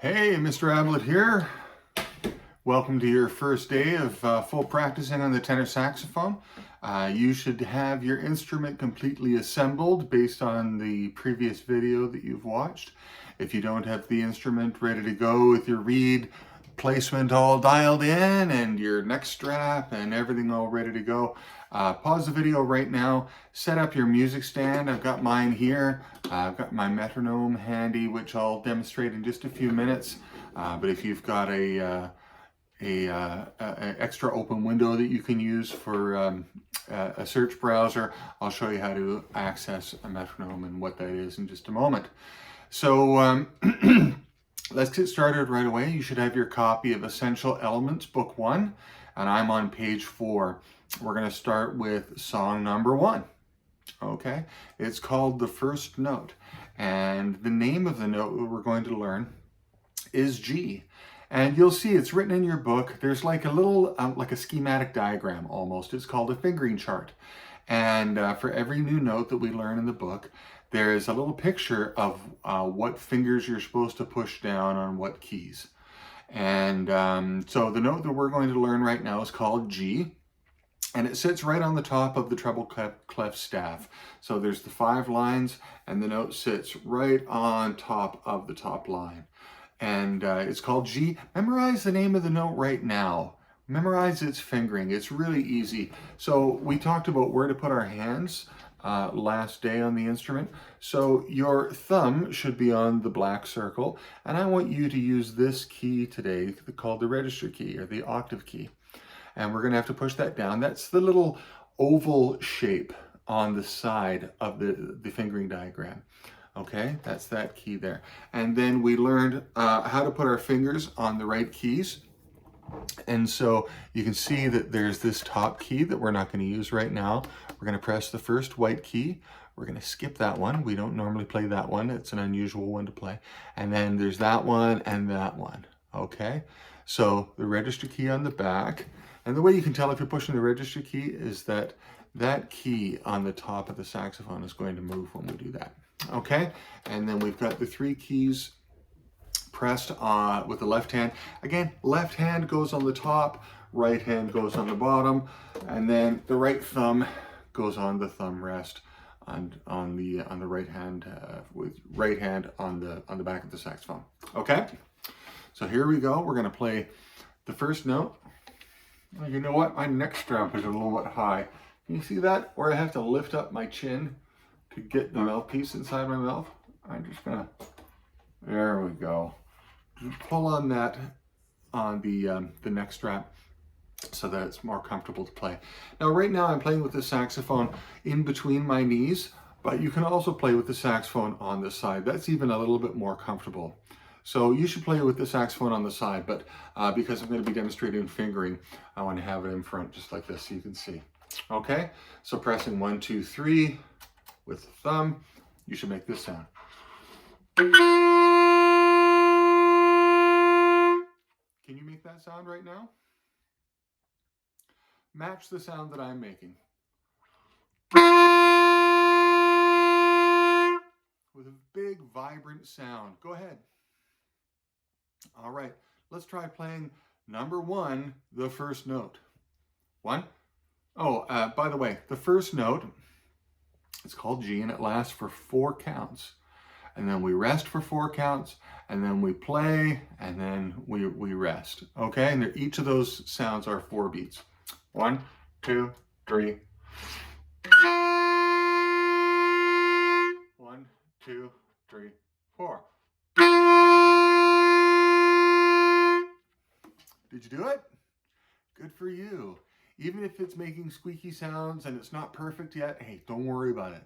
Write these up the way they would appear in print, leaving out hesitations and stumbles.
Hey, Mr. Ablett here. Welcome to your first day of full practicing on the tenor saxophone. You should have your instrument completely assembled based on the previous video that you've watched. If you don't have the instrument ready to go with your reed placement all dialed in and your neck strap and everything all ready to go, pause the video right now, set up your music stand. I've got mine here. I've got my metronome handy, which I'll demonstrate in just a few minutes. But if you've got a extra open window that you can use for a search browser, I'll show you how to access a metronome and what that is in just a moment. So let's get started right away. You should have your copy of Essential Elements, Book 1, and I'm on page 4. We're going to start with song number 1. Okay, it's called The First Note, and the name of the note that we're going to learn is G. And you'll see it's written in your book. There's like a little, like a schematic diagram almost. It's called a fingering chart. And for every new note that we learn in the book, there is a little picture of what fingers you're supposed to push down on what keys. And so the note that we're going to learn right now is called G. And it sits right on the top of the treble clef staff. So there's the 5 lines, and the note sits right on top of the top line. And it's called G. Memorize the name of the note right now. Memorize its fingering. It's really easy. So we talked about where to put our hands last day on the instrument. So your thumb should be on the black circle, and I want you to use this key today called the register key or the octave key. And we're going to have to push that down. That's the little oval shape on the side of the fingering diagram. Okay, that's that key there. And then we learned how to put our fingers on the right keys. And so you can see that there's this top key that we're not going to use right now. We're going to press the first white key. We're going to skip that one. We don't normally play that one. It's an unusual one to play. And then there's that one and that one. Okay, so the register key on the back. And the way you can tell if you're pushing the register key is that that key on the top of the saxophone is going to move when we do that. Okay, and then we've got the 3 keys pressed with the left hand. Again, left hand goes on the top, right hand goes on the bottom, and then the right thumb goes on the thumb rest on the right hand with right hand on the back of the saxophone. Okay, so here we go. We're going to play the first note. Oh, you know what? My neck strap is a little bit high. Can you see that? Or I have to lift up my chin to get the mouthpiece inside my mouth. I'm just gonna, there we go. Just pull on that on the neck strap so that it's more comfortable to play. Now right now I'm playing with the saxophone in between my knees, but you can also play with the saxophone on the side. That's even a little bit more comfortable. So you should play with the saxophone on the side, but because I'm going to be demonstrating fingering, I want to have it in front just like this so you can see. Okay, so pressing 1, 2, 3 with the thumb, you should make this sound. Can you make that sound right now? Match the sound that I'm making. With a big, vibrant sound. Go ahead. All right, let's try playing number 1, the first note. 1. Oh, by the way, the first note, it's called G, and it lasts for 4 counts. And then we rest for 4 counts, and then we play, and then we rest. Okay, and each of those sounds are 4 beats. 1, 2, 3. 1, 2, 3, 4. Did you do it? Good for you. Even if it's making squeaky sounds and it's not perfect yet, hey, don't worry about it.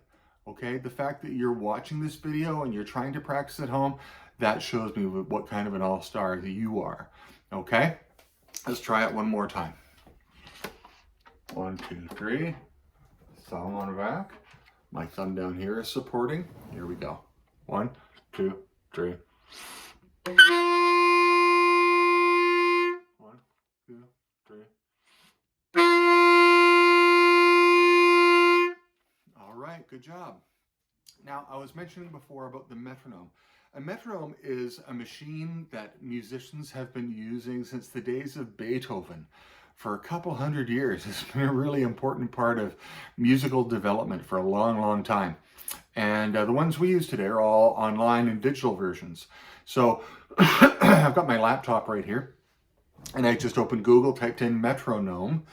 Okay, the fact that you're watching this video and you're trying to practice at home, that shows me what kind of an all-star that you are. Okay, let's try it one more time. 1, 2, 3. Thumb on the back. My thumb down here is supporting. Here we go. 1, 2, 3. 1, 2, 3. All right, good job. Now, I was mentioning before about the metronome. A metronome is a machine that musicians have been using since the days of Beethoven. For a couple hundred years. It's been a really important part of musical development for a long, long time. And the ones we use today are all online and digital versions. So I've got my laptop right here, and I just opened Google, typed in metronome,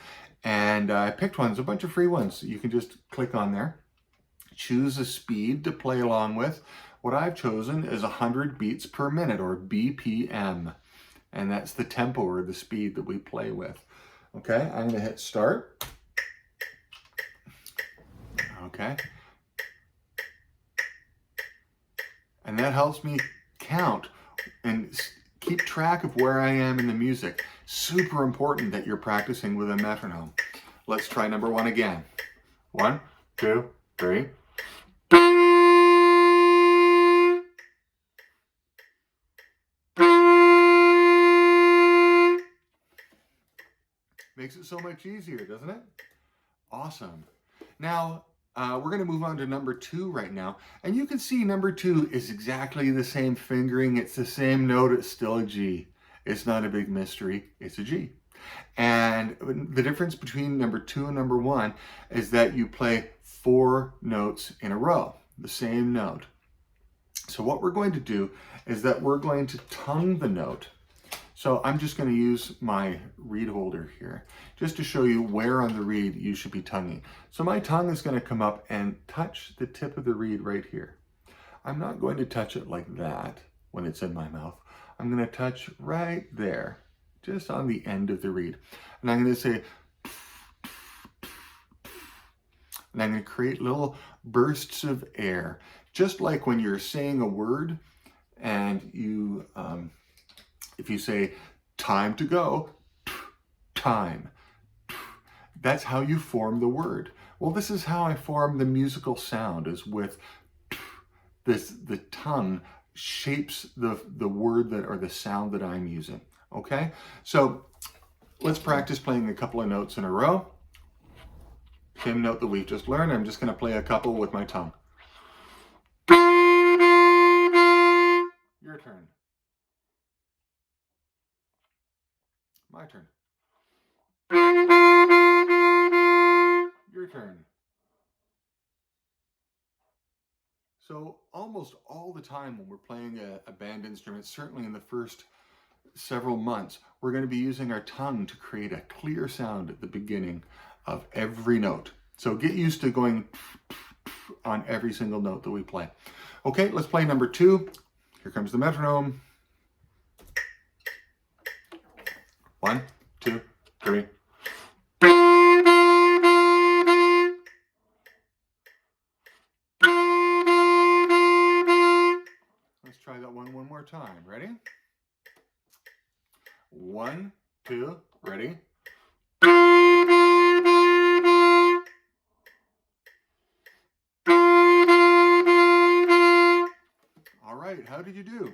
and I picked one. There's a bunch of free ones. You can just click on there, choose a speed to play along with. What I've chosen is 100 beats per minute, or BPM. And that's the tempo or the speed that we play with. Okay, I'm going to hit start. Okay. And that helps me count and keep track of where I am in the music. Super important that you're practicing with a metronome. Let's try number one again. 1, 2, 3. Makes it so much easier, doesn't it? Awesome. Now, we're going to move on to number 2 right now. And you can see number 2 is exactly the same fingering. It's the same note. It's still a G. It's not a big mystery. It's a G. And the difference between number 2 and number 1 is that you play 4 notes in a row, the same note. So what we're going to do is that we're going to tongue the note. So I'm just going to use my reed holder here just to show you where on the reed you should be tonguing. So my tongue is going to come up and touch the tip of the reed right here. I'm not going to touch it like that when it's in my mouth. I'm going to touch right there, just on the end of the reed. And I'm going to say, and I'm going to create little bursts of air, just like when you're saying a word and you, if you say time to go, time, that's how you form the word. Well, this is how I form the musical sound, is with this, the tongue shapes the word that, or the sound that I'm using. Okay, so let's practice playing a couple of notes in a row. Same note that we've just learned. I'm just going to play a couple with my tongue. Your turn. My turn. Your turn. So almost all the time when we're playing a band instrument, certainly in the first several months, we're going to be using our tongue to create a clear sound at the beginning of every note. So get used to going on every single note that we play. Okay, let's play number 2. Here comes the metronome. 1, 2, 3. Let's try that one more time. Ready? 1, 2, ready? All right, how did you do?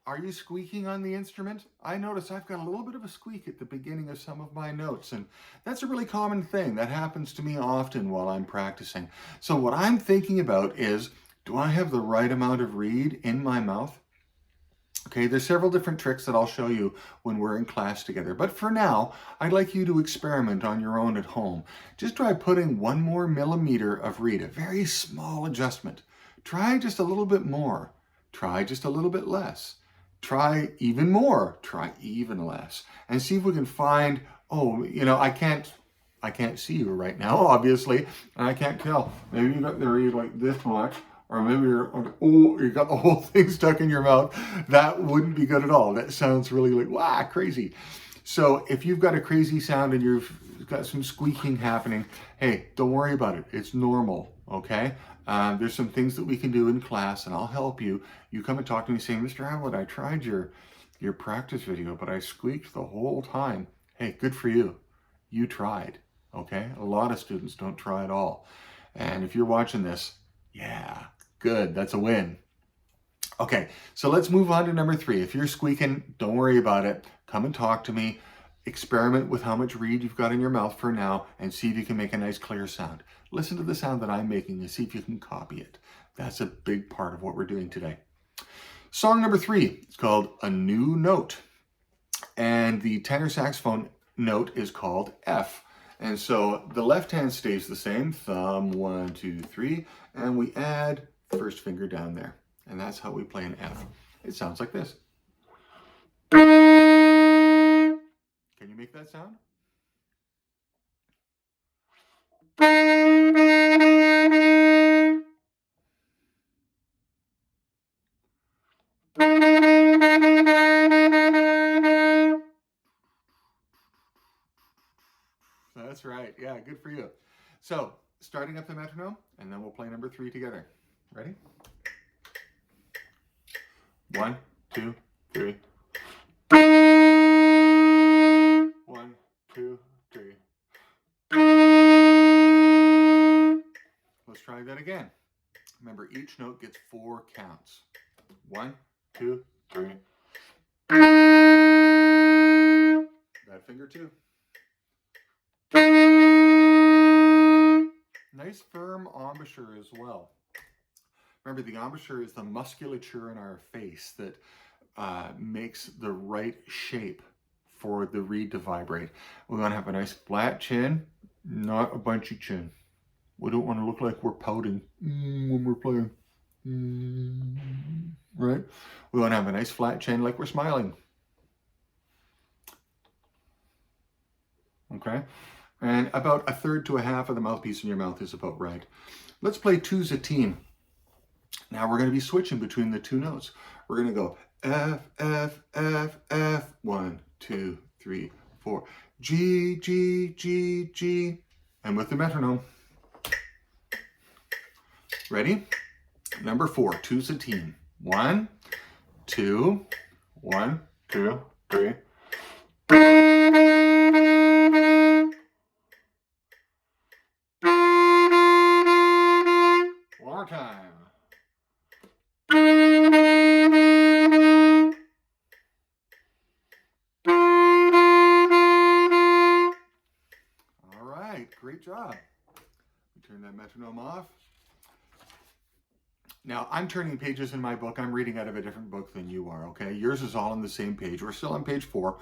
Are you squeaking on the instrument? I notice I've got a little bit of a squeak at the beginning of some of my notes, and that's a really common thing. That happens to me often while I'm practicing. So what I'm thinking about is, do I have the right amount of reed in my mouth? Okay, there's several different tricks that I'll show you when we're in class together. But for now, I'd like you to experiment on your own at home. Just try putting 1 more millimeter of reed, a very small adjustment. Try just a little bit more. Try just a little bit less. Try even more. Try even less. And see if we can find, oh, you know, I can't see you right now, obviously, and I can't tell. Maybe you got the reed like this much. Or maybe you got the whole thing stuck in your mouth. That wouldn't be good at all. That sounds really like, wow, crazy. So if you've got a crazy sound and you've got some squeaking happening, hey, don't worry about it. It's normal, okay? There's some things that we can do in class, and I'll help you. You come and talk to me saying, Mr. Hamlet, I tried your practice video, but I squeaked the whole time. Hey, good for you. You tried, okay? A lot of students don't try at all. And if you're watching this, yeah, good, that's a win. Okay, so let's move on to number 3. If you're squeaking, don't worry about it. Come and talk to me. Experiment with how much reed you've got in your mouth for now and see if you can make a nice clear sound. Listen to the sound that I'm making and see if you can copy it. That's a big part of what we're doing today. Song number 3 is called A New Note. And the tenor saxophone note is called F. And so the left hand stays the same, thumb, 1, 2, 3, and we add first finger down there. And that's how we play an F. It sounds like this. Can you make that sound? That's right. Yeah, good for you. So, starting up the metronome, and then we'll play number 3 together. Ready? 1, 2, 3. 1, 2, 3. Let's try that again. Remember, each note gets 4 counts. 1, 2, 3. That finger too. Nice firm embouchure as well. Remember, the embouchure is the musculature in our face that makes the right shape for the reed to vibrate. We want to have a nice flat chin, not a bunchy chin. We don't want to look like we're pouting when we're playing. Right? We want to have a nice flat chin like we're smiling. Okay? And about 1/3 to 1/2 of the mouthpiece in your mouth is about right. Let's play 2's a team. Now we're going to be switching between the 2 notes. We're going to go F, F, F, F, 1, 2, 3, 4. G, G, G, G. And with the metronome. Ready? Number 4, 2's a team. 1, 2, 1, 2, 3. One more time. All right, great job. We turn that metronome off. Now, I'm turning pages in my book. I'm reading out of a different book than you are, okay? Yours is all on the same page. We're still on page 4.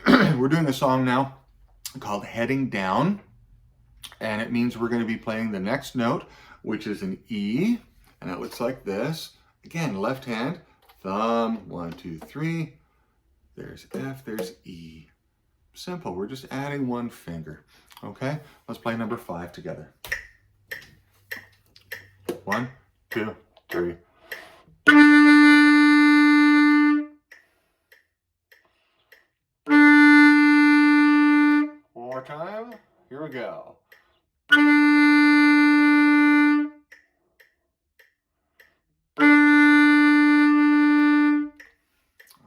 We're doing a song now called Heading Down, and it means we're going to be playing the next note, which is an E, and it looks like this. Again, left hand, thumb, 1, 2, 3. There's F, there's E. Simple. We're just adding 1 finger, okay? Let's play number 5 together. 1, 2, 3. One more time. Here we go.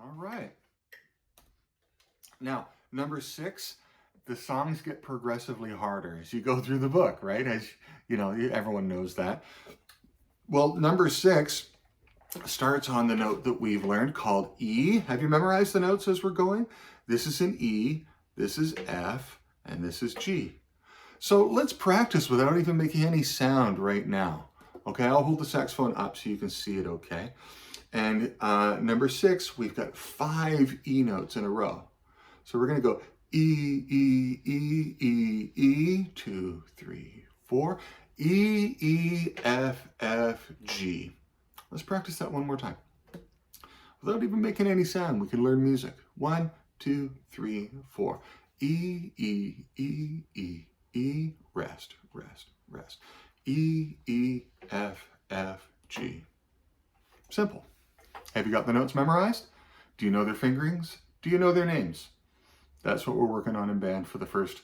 All right. Now, number 6, the songs get progressively harder as you go through the book, right? As you know, everyone knows that. Well, number 6 starts on the note that we've learned called E. Have you memorized the notes as we're going? This is an E, this is F, and this is G. So let's practice without even making any sound right now. Okay, I'll hold the saxophone up so you can see it okay. And number 6, we've got 5 E notes in a row. So we're going to go E, E, E, E, E, 2, 3, 4. E, E, F, F, G. Let's practice that one more time. Without even making any sound, we can learn music. 1, 2, 3, 4. E, E, E, E, E, rest, rest, rest. E, E, F, F, G. Simple. Have you got the notes memorized? Do you know their fingerings? Do you know their names? That's what we're working on in band for the first,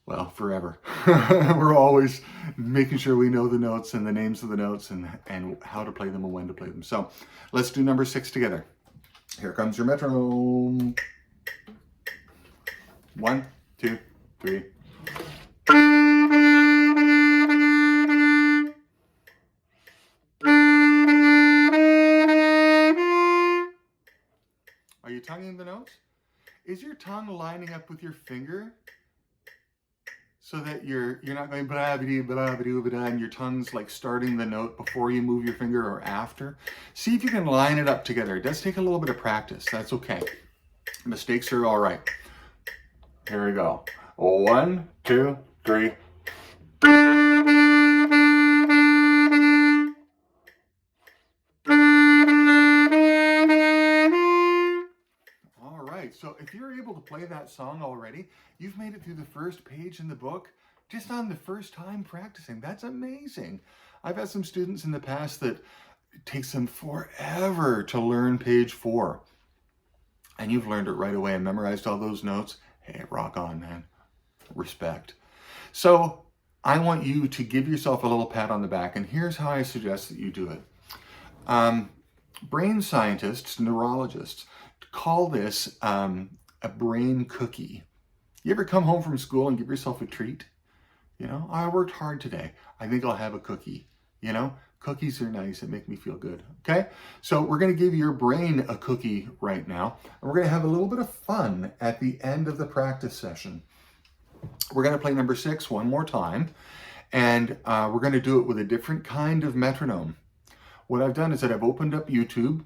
well, forever. We're always making sure we know the notes and the names of the notes and how to play them and when to play them. So let's do number 6 together. Here comes your metronome. 1, 2, 3. Are you tonguing the notes? is your tongue lining up with your finger so that you're not going blah blah blah blah blah and your tongue's like starting the note before you move your finger or after? See if you can line it up together. It does take a little bit of practice. That's okay. Mistakes are all right. Here we go. 1, 2, 3. All right, so if you're able to play that song already, you've made it through the first page in the book just on the first time practicing. That's amazing. I've had some students in the past that it takes them forever to learn page 4. And you've learned it right away and memorized all those notes. Hey, rock on, man. Respect. So I want you to give yourself a little pat on the back, and here's how I suggest that you do it. Brain scientists, neurologists, call this a brain cookie. You ever come home from school and give yourself a treat? You know, I worked hard today. I think I'll have a cookie. You know, cookies are nice and make me feel good. Okay, so we're going to give your brain a cookie right now, and we're going to have a little bit of fun at the end of the practice session. We're going to play number 6 one more time, and we're going to do it with a different kind of metronome. What I've done is that I've opened up YouTube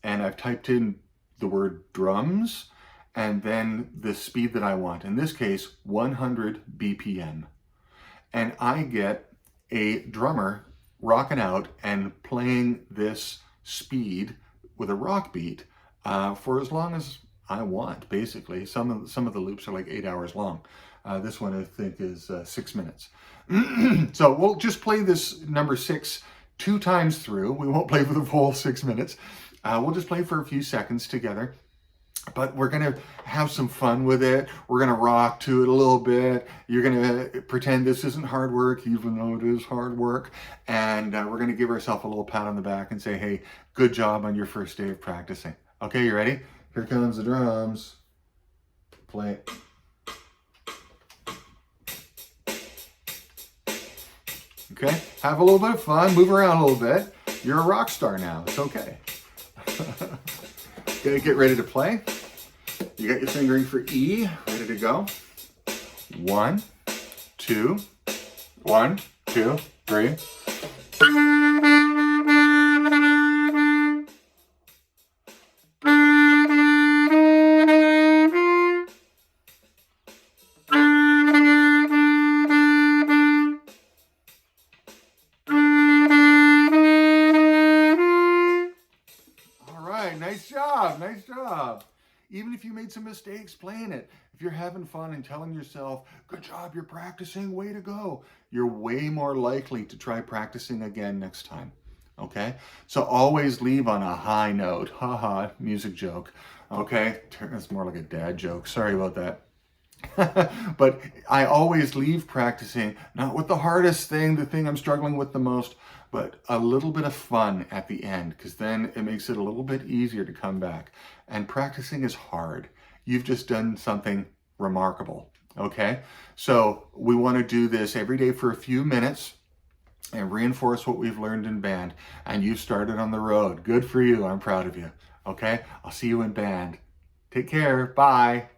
and I've typed in the word drums and then the speed that I want. In this case, 100 BPM. And I get a drummer rocking out and playing this speed with a rock beat for as long as I want, basically. Some of the loops are like 8 hours long. This one I think is 6 minutes. So we'll just play this number 6 2 times through. We won't play for the full 6 minutes. We'll just play for a few seconds together. But we're going to have some fun with it. We're going to rock to it a little bit. You're going to pretend this isn't hard work, even though it is hard work. And we're going to give ourselves a little pat on the back and say, hey, good job on your first day of practicing. Okay, you ready? Here comes the drums. Play. Okay, have a little bit of fun. Move around a little bit. You're a rock star now. It's okay. Okay, get ready to play. You got your fingering for E, ready to go. 1, 2, 1, 2, 3. Nice job, nice job. Even if you made some mistakes playing it, if you're having fun and telling yourself, good job, you're practicing, way to go, you're way more likely to try practicing again next time, okay? So always leave on a high note. Haha, music joke, okay? It's more like a dad joke, sorry about that. But I always leave practicing, not with the hardest thing, the thing I'm struggling with the most, but a little bit of fun at the end, because then it makes it a little bit easier to come back. And practicing is hard. You've just done something remarkable, okay? So we want to do this every day for a few minutes and reinforce what we've learned in band. And you started on the road. Good for you. I'm proud of you, okay? I'll see you in band. Take care. Bye.